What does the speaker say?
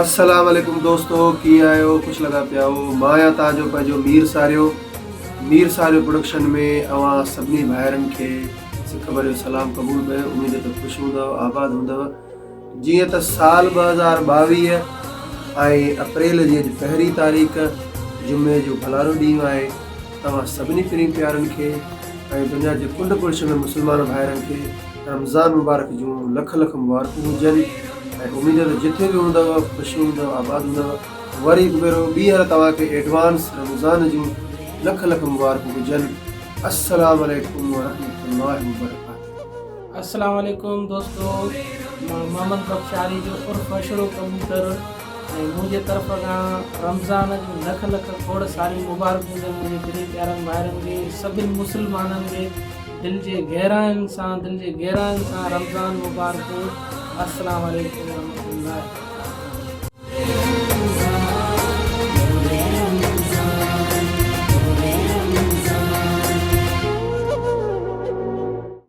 अस्सलाम वालेकुम दोस्तों, कीअं आहियो? ख़ुशि लॻा पिया हो। मां आहियां तव्हांजो पंहिंजो मीर सारियो प्रोडक्शन में अवां सभिनी भाइरनि खे सिक भरियो सलाम क़बूल कयो। उमेद त ख़ुशि हूंदव, आबाद हूंदव। जीअं त साल 2022 ऐं अप्रैल जी अॼु 1 तारीख़ जुमे जो भलारो ॾींहुं आहे। तव्हां सभिनी प्रेम प्यारनि खे ऐं दुनिया जे कुंड पुरुष में मुस्लमान भाइरनि खे रमज़ान मुबारक जूं लख लख मुबारकूं हुजनि। ऐं उमेद त जिथे बि हूंदव ख़ुशि हूंदव, आबाद हूंदव। वरी भेरो ॿीहर तव्हांखे एडवांस रमज़ान जूं लख लख मुबारकूं हुजनि। अस्सलाम वालेकुम वरहमतुल्लाहि वबरकातुहू। अस्सलाम वालेकुम दोस्तों, मां मोहम्मद बख्शारी जो उर्फ़ अशरो कबूतर ऐं मुंहिंजे तरफ़ खां रमज़ान जूं लख लख खोड़ सारी मुबारकूं हुजनि मुंहिंजे दिलि प्यारनि भाइरनि खे, सभिनि मुस्लमाननि खे दिलि जे गहराइनि सां रमज़ान मुबारक। अस्सलाम वालेकुम वरहमतुल्लाह।